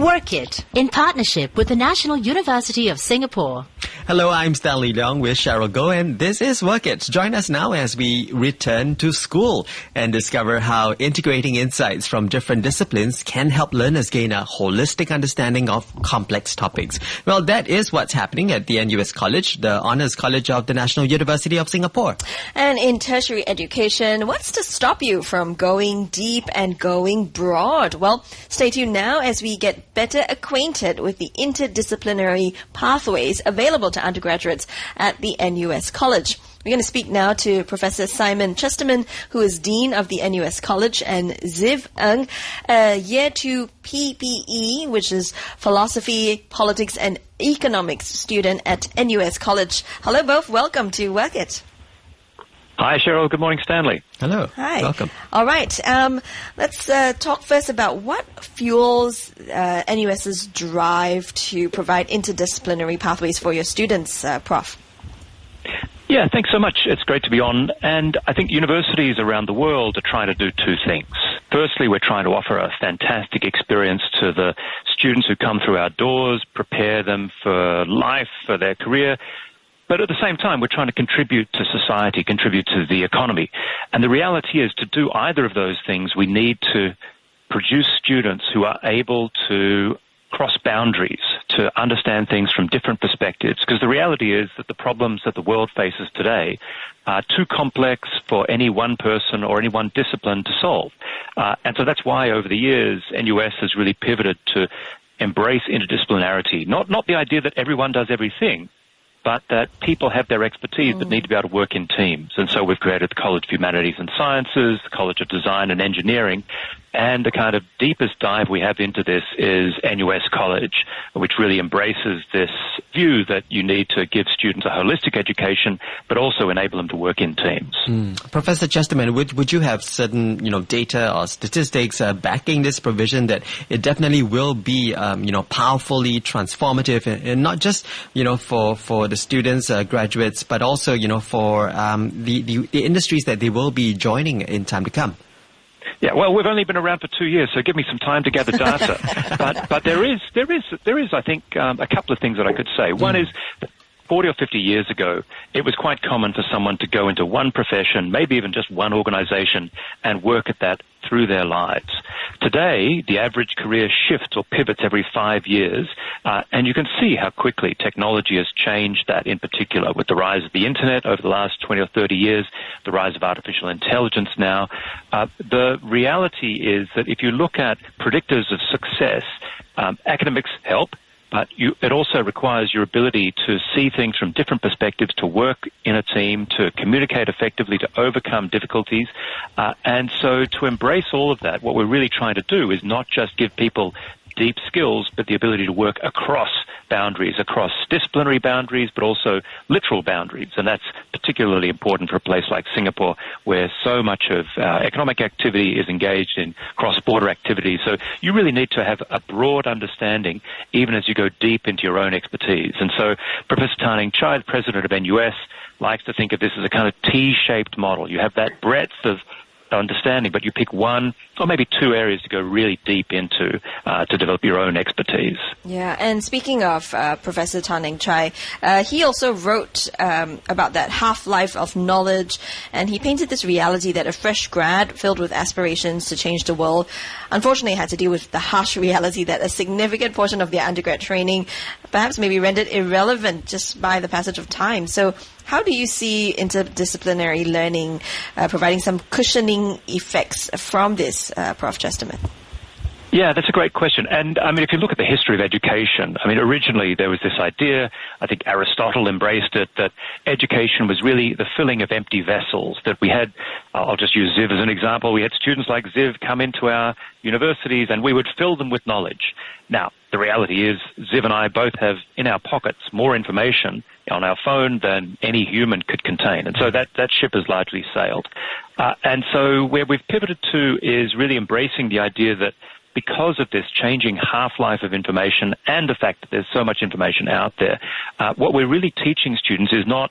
Work It, in partnership with the National University of Singapore. Hello, I'm Stanley Leong with Cheryl Goh, and this is Work It. Join us now as we return to school and discover how integrating insights from different disciplines can help learners gain a holistic understanding of complex topics. Well, that is what's happening at the NUS College, the Honours College of the National University of Singapore. And in tertiary education, what's to stop you from going deep and going broad? Well, stay tuned now as we get better acquainted with the interdisciplinary pathways available to undergraduates at the NUS College. We're going to speak now to Professor Simon Chesterman, who is Dean of the NUS College, and Ziv Ng, Year 2 PPE, which is Philosophy, Politics and Economics student at NUS College. Hello both, welcome to Work It. Hi Cheryl, good morning Stanley. Hello. Hi. Welcome. All right, let's talk first about what fuels NUS's drive to provide interdisciplinary pathways for your students, Prof. Yeah, thanks so much. It's great to be on. And I think universities around the world are trying to do two things. Firstly, we're trying to offer a fantastic experience to the students who come through our doors, prepare them for life, for their career. But at the same time, we're trying to contribute to society, contribute to the economy. And the reality is, to do either of those things, we need to produce students who are able to cross boundaries, to understand things from different perspectives. Because the reality is that the problems that the world faces today are too complex for any one person or any one discipline to solve. And so that's why over the years, NUS has really pivoted to embrace interdisciplinarity. Not the idea that everyone does everything, but that people have their expertise but need to be able to work in teams. And so we've created the College of Humanities and Sciences, the College of Design and Engineering, and the kind of deepest dive we have into this is NUS College, which really embraces this view that you need to give students a holistic education, but also enable them to work in teams. Professor Chesterman, would you have certain, data or statistics backing this provision that it definitely will be, powerfully transformative, and not just, for the students, graduates, but also, for the industries that they will be joining in time to come? Yeah, well, we've only been around for 2 years, so give me some time to gather data. but there is, I think, a couple of things that I could say. One is, 40 or 50 years ago, it was quite common for someone to go into one profession, maybe even just one organization, and work at that through their lives. Today, the average career shifts or pivots every 5 years, and you can see how quickly technology has changed that, in particular with the rise of the internet over the last 20 or 30 years, the rise of artificial intelligence now. The reality is that if you look at predictors of success, academics help, but it also requires your ability to see things from different perspectives, to work in a team, to communicate effectively, to overcome difficulties. And so to embrace all of that, what we're really trying to do is not just give people deep skills, but the ability to work across boundaries, across disciplinary boundaries, but also literal boundaries. And that's particularly important for a place like Singapore, where so much of economic activity is engaged in cross-border activities. So you really need to have a broad understanding, even as you go deep into your own expertise. And so Professor Tarning Chai, the president of NUS, likes to think of this as a kind of T-shaped model. You have that breadth of understanding, but you pick one or maybe two areas to go really deep into to develop your own expertise. Yeah, and speaking of Professor Tarning Chai, he also wrote about that half-life of knowledge, and he painted this reality that a fresh grad filled with aspirations to change the world unfortunately had to deal with the harsh reality that a significant portion of their undergrad training perhaps may be rendered irrelevant just by the passage of time. So how do you see interdisciplinary learning providing some cushioning effects from this, Prof. Chesterman? Yeah, that's a great question. And I mean, if you look at the history of education, I mean, originally there was this idea, I think Aristotle embraced it, that education was really the filling of empty vessels, that we had, I'll just use Ziv as an example, we had students like Ziv come into our universities and we would fill them with knowledge. Now, the reality is Ziv and I both have in our pockets more information on our phone than any human could contain. And so that ship has largely sailed. And so where we've pivoted to is really embracing the idea that because of this changing half-life of information and the fact that there's so much information out there, what we're really teaching students is not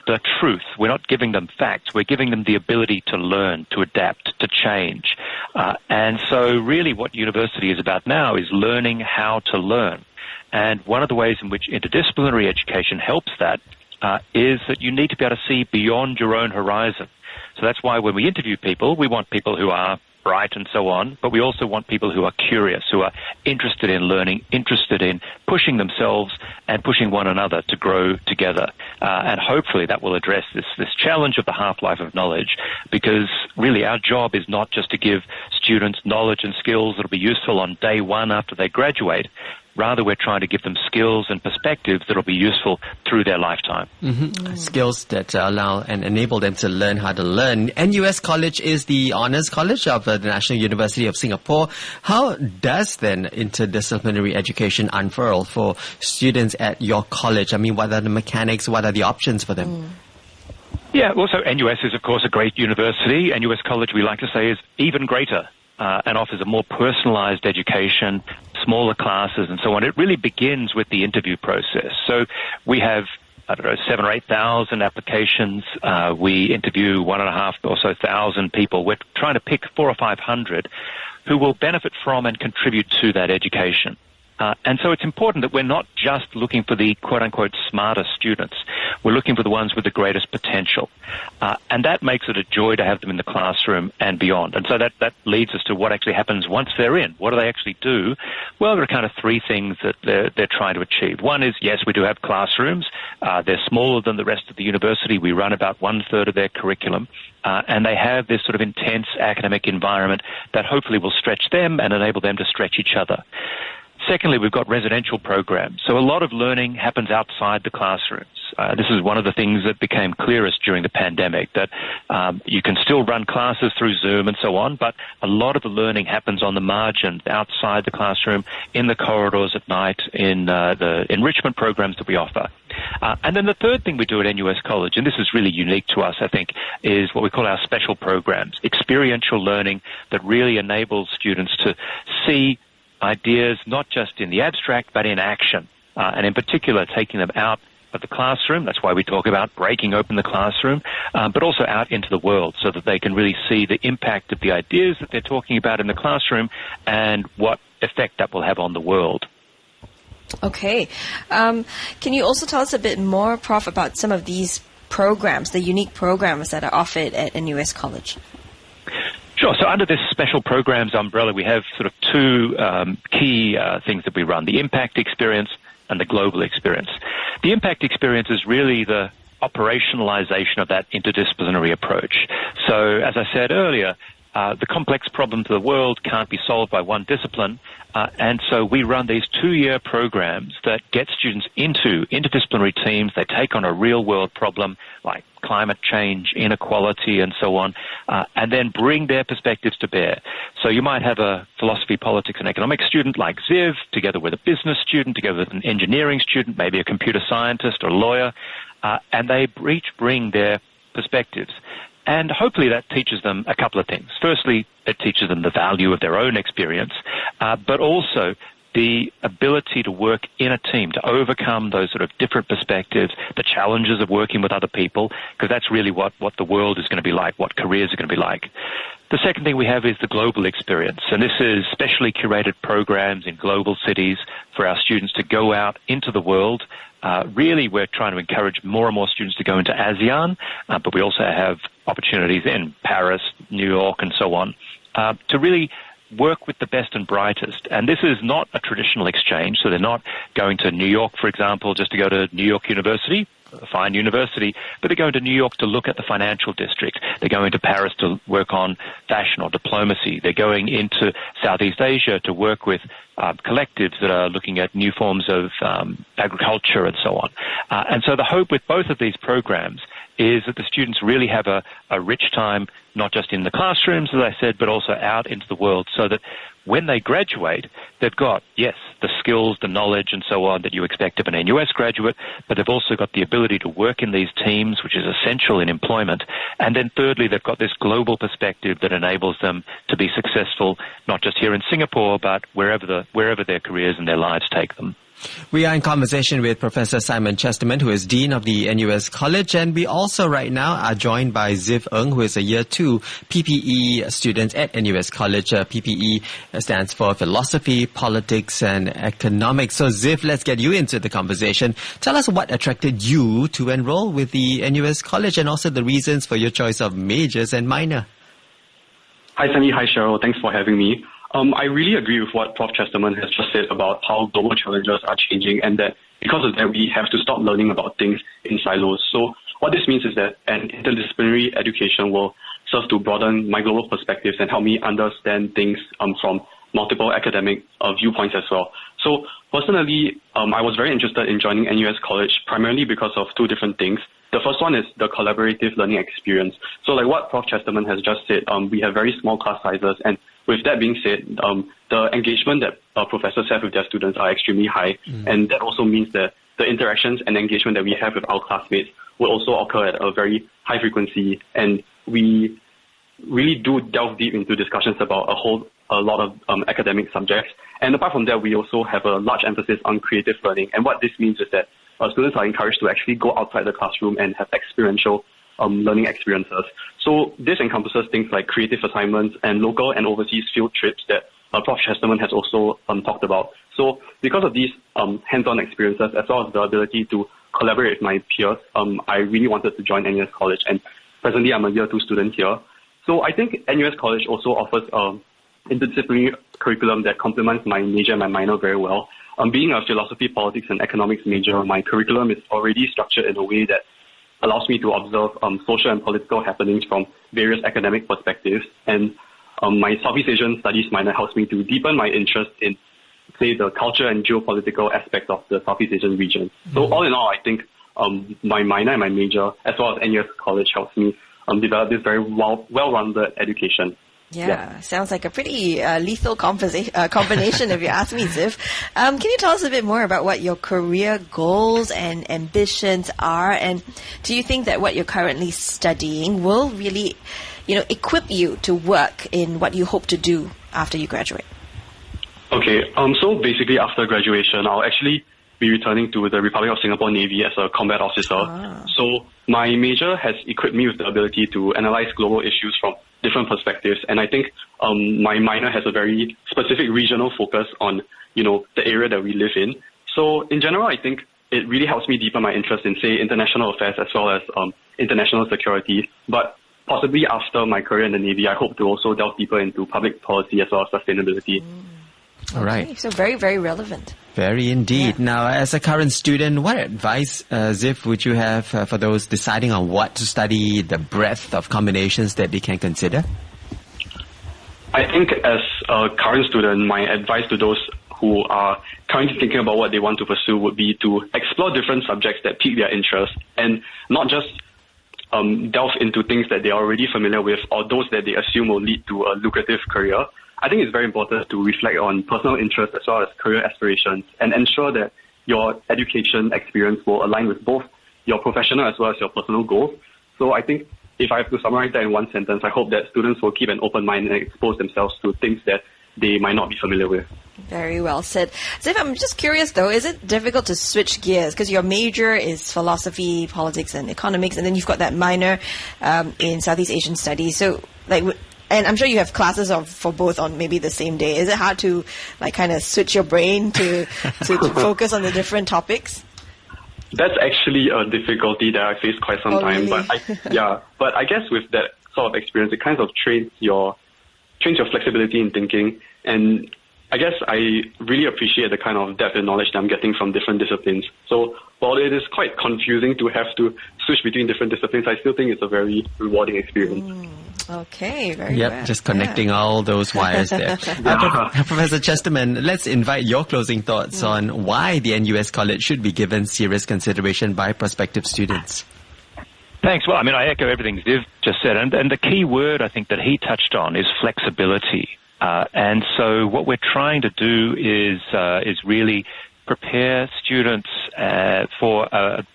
the truth. We're not giving them facts. We're giving them the ability to learn, to adapt, to change. And so really what university is about now is learning how to learn. And one of the ways in which interdisciplinary education helps that is that you need to be able to see beyond your own horizon. So that's why when we interview people, we want people who are bright and so on, but we also want people who are curious, who are interested in learning, interested in pushing themselves and pushing one another to grow together. And hopefully that will address this challenge of the half-life of knowledge, because really our job is not just to give students knowledge and skills that will be useful on day one after they graduate. Rather, we're trying to give them skills and perspectives that will be useful through their lifetime. Skills that allow and enable them to learn how to learn. NUS College is the honors college of the National University of Singapore. How does then interdisciplinary education unfurl for students at your college? I mean, what are the mechanics? What are the options for them? Yeah, well, so NUS is, of course, a great university. NUS College, we like to say, is even greater. And offers a more personalized education, smaller classes and so on. It really begins with the interview process. So we have, 7,000 or 8,000 applications. We interview 1,500 or so thousand people. We're trying to pick 400 or 500 who will benefit from and contribute to that education. And so it's important that we're not just looking for the quote-unquote smartest students. We're looking for the ones with the greatest potential. And that makes it a joy to have them in the classroom and beyond. And so that leads us to what actually happens once they're in. What do they actually do? Well, there are kind of three things that they're trying to achieve. One is, yes, we do have classrooms. They're smaller than the rest of the university. We run about 1/3 of their curriculum. And they have this sort of intense academic environment that hopefully will stretch them and enable them to stretch each other. Secondly, we've got residential programs. So a lot of learning happens outside the classrooms. This is one of the things that became clearest during the pandemic, that you can still run classes through Zoom and so on, but a lot of the learning happens on the margin, outside the classroom, in the corridors at night, in the enrichment programs that we offer. And then the third thing we do at NUS College, and this is really unique to us, I think, is what we call our special programs, experiential learning that really enables students to see ideas not just in the abstract but in action, and in particular taking them out of the classroom. That's why we talk about breaking open the classroom, but also out into the world so that they can really see the impact of the ideas that they're talking about in the classroom and what effect that will have on the world. Okay. Can you also tell us a bit more, Prof, about some of these programs, the unique programs that are offered at NUS College? Sure. So under this special programs umbrella, we have sort of two key things that we run, the impact experience and the global experience. The impact experience is really the operationalization of that interdisciplinary approach. So as I said earlier, the complex problems of the world can't be solved by one discipline, and so we run these 2-year programs that get students into interdisciplinary teams. They take on a real-world problem like climate change, inequality, and so on, and then bring their perspectives to bear. So you might have a philosophy, politics, and economics student like Ziv, together with a business student, together with an engineering student, maybe a computer scientist or lawyer, and they each bring their perspectives. And hopefully that teaches them a couple of things. Firstly, it teaches them the value of their own experience, but also the ability to work in a team, to overcome those sort of different perspectives, the challenges of working with other people, because that's really what the world is going to be like, what careers are going to be like. The second thing we have is the global experience, and this is specially curated programs in global cities for our students to go out into the world. Really, we're trying to encourage more and more students to go into ASEAN, but we also have opportunities in Paris, New York, and so on, to really work with the best and brightest. And this is not a traditional exchange, so they're not going to New York, for example, just to go to New York University, a fine university, but they're going to New York to look at the financial district. They're going to Paris to work on fashion or diplomacy. They're going into Southeast Asia to work with collectives that are looking at new forms of agriculture and so on. And so the hope with both of these programs is that the students really have a rich time, not just in the classrooms, as I said, but also out into the world, so that when they graduate, they've got, yes, the skills, the knowledge, and so on that you expect of an NUS graduate, but they've also got the ability to work in these teams, which is essential in employment. And then thirdly, they've got this global perspective that enables them to be successful, not just here in Singapore, but wherever their careers and their lives take them. We are in conversation with Professor Simon Chesterman, who is Dean of the NUS College, and we also right now are joined by Ziv Ng, who is a Year 2 PPE student at NUS College. PPE stands for Philosophy, Politics and Economics. So Ziv, let's get you into the conversation. Tell us what attracted you to enroll with the NUS College and also the reasons for your choice of majors and minor. Hi Sunny, hi Cheryl, thanks for having me. I really agree with what Prof. Chesterman has just said about how global challenges are changing and that because of that we have to stop learning about things in silos. So what this means is that an interdisciplinary education will serve to broaden my global perspectives and help me understand things from multiple academic viewpoints as well. So personally, I was very interested in joining NUS College primarily because of two different things. The first one is the collaborative learning experience. So like what Prof. Chesterman has just said, we have very small class sizes, and with that being said, the engagement that professors have with their students are extremely high, and that also means that the interactions and engagement that we have with our classmates will also occur at a very high frequency, and we really do delve deep into discussions about a lot of academic subjects. And apart from that, we also have a large emphasis on creative learning, and what this means is that students are encouraged to actually go outside the classroom and have experiential learning experiences. So this encompasses things like creative assignments and local and overseas field trips that Prof. Chesterman has also talked about. So because of these hands-on experiences, as well as the ability to collaborate with my peers, I really wanted to join NUS College, and presently I'm a Year 2 student here. So I think NUS College also offers interdisciplinary curriculum that complements my major and my minor very well. Being a philosophy, politics, and economics major, my curriculum is already structured in a way that allows me to observe social and political happenings from various academic perspectives. And my Southeast Asian Studies minor helps me to deepen my interest in, say, the culture and geopolitical aspects of the Southeast Asian region. So all in all, I think my minor and my major, as well as NUS College, helps me develop this very well-rounded education. Yeah, sounds like a pretty lethal combination if you ask me, Ziv. Can you tell us a bit more about what your career goals and ambitions are? And do you think that what you're currently studying will really, equip you to work in what you hope to do after you graduate? Okay, so basically after graduation, I'll actually be returning to the Republic of Singapore Navy as a combat officer. So my major has equipped me with the ability to analyze global issues from different perspectives, and I think my minor has a very specific regional focus on the area that we live in. So in general, I think it really helps me deepen my interest in, say, international affairs as well as international security. But possibly after my career in the Navy, I hope to also delve deeper into public policy as well as sustainability. All right. Okay, so very, very relevant. Very indeed. Yeah. Now, as a current student, what advice, Ziv, would you have for those deciding on what to study, the breadth of combinations that they can consider? I think as a current student, my advice to those who are currently thinking about what they want to pursue would be to explore different subjects that pique their interest and not just delve into things that they are already familiar with or those that they assume will lead to a lucrative career. I think it's very important to reflect on personal interests as well as career aspirations and ensure that your education experience will align with both your professional as well as your personal goals. So I think if I have to summarize that in one sentence, I hope that students will keep an open mind and expose themselves to things that they might not be familiar with. Very well said. Ziv, I'm just curious though, is it difficult to switch gears? Because your major is philosophy, politics and economics, and then you've got that minor in Southeast Asian studies. So and I'm sure you have classes for both on maybe the same day. Is it hard to kind of switch your brain to focus on the different topics? That's actually a difficulty that I faced quite some time. Really? But I guess with that sort of experience, it kind of trains your flexibility in thinking. And I guess I really appreciate the kind of depth and knowledge that I'm getting from different disciplines. So while it is quite confusing to have to switch between different disciplines, I still think it's a very rewarding experience. Okay, very Yep, well. just connecting all those wires there. Professor Chesterman, let's invite your closing thoughts on why the NUS College should be given serious consideration by prospective students. Thanks. Well, I echo everything Ziv just said, and the key word I think that he touched on is flexibility. And so what we're trying to do is really prepare students for a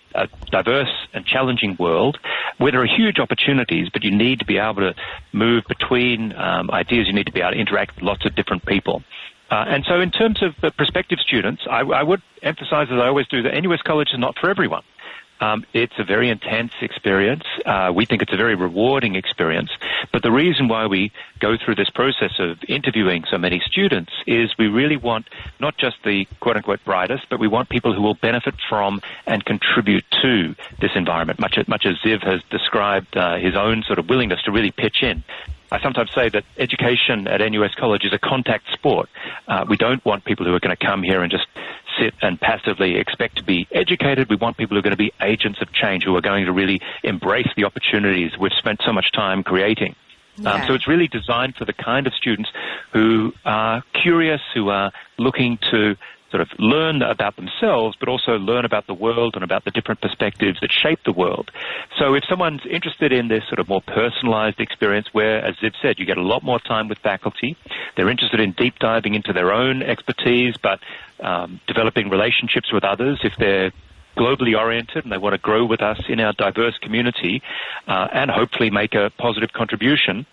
diverse and challenging world where there are huge opportunities, but you need to be able to move between ideas. You need to be able to interact with lots of different people. And so in terms of the prospective students, I would emphasize, as I always do, that NUS College is not for everyone. It's a very intense experience. We think it's a very rewarding experience. But the reason why we go through this process of interviewing so many students is we really want not just the quote-unquote brightest, but we want people who will benefit from and contribute to this environment, much as Ziv has described his own sort of willingness to really pitch in. I sometimes say that education at NUS College is a contact sport. We don't want people who are going to come here and just sit and passively expect to be educated. We want people who are going to be agents of change, who are going to really embrace the opportunities we've spent so much time creating. Yeah. So it's really designed for the kind of students who are curious, who are looking to sort of learn about themselves, but also learn about the world and about the different perspectives that shape the world. So if someone's interested in this sort of more personalized experience where, as Ziv said, you get a lot more time with faculty, they're interested in deep diving into their own expertise, but developing relationships with others, if they're globally oriented and they want to grow with us in our diverse community and hopefully make a positive contribution,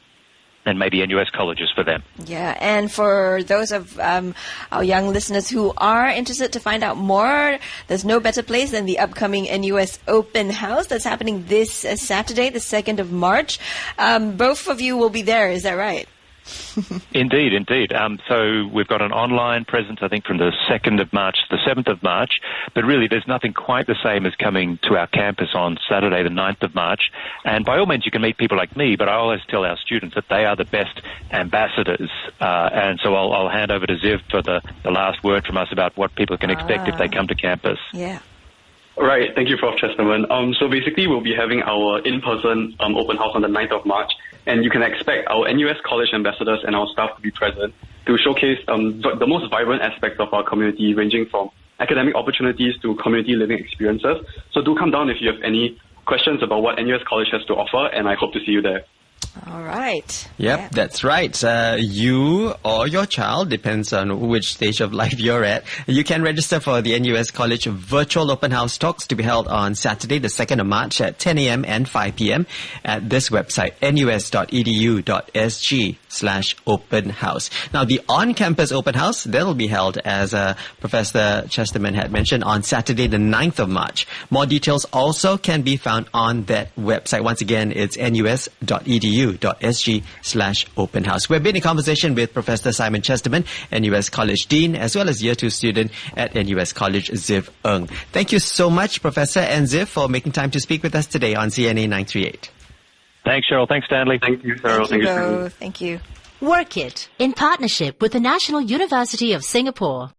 and maybe NUS College is for them. Yeah, and for those of our young listeners who are interested to find out more, there's no better place than the upcoming NUS Open House that's happening this Saturday, the 2nd of March. Both of you will be there, is that right? Indeed. So we've got an online presence, I think, from the 2nd of March to the 7th of March. But really, there's nothing quite the same as coming to our campus on Saturday, the 9th of March. And by all means, you can meet people like me, but I always tell our students that they are the best ambassadors. And so I'll hand over to Ziv for the last word from us about what people can expect if they come to campus. Yeah. Right. Thank you, Prof. Chesterman. So basically, we'll be having our in-person open house on the 9th of March, and you can expect our NUS College ambassadors and our staff to be present to showcase the most vibrant aspects of our community, ranging from academic opportunities to community living experiences. So do come down if you have any questions about what NUS College has to offer, and I hope to see you there. All right. Yep, Yeah. that's right. You or your child, depends on which stage of life you're at, you can register for the NUS College Virtual Open House Talks to be held on Saturday, the 2nd of March at 10 a.m. and 5 p.m. at this website, nus.edu.sg/open house. Now, the on-campus open house, that'll be held, as Professor Chesterman had mentioned, on Saturday, the 9th of March. More details also can be found on that website. Once again, it's nus.edu.sg/open house. We've been in conversation with Professor Simon Chesterman, NUS College Dean, as well as Year 2 student at NUS College, Ziv Ng. Thank you so much, Professor and Ziv, for making time to speak with us today on CNA 938. Thanks, Cheryl. Thanks, Stanley. Thank you, Cheryl. Thank you Stanley. both. Thank you. Work It, in partnership with the National University of Singapore.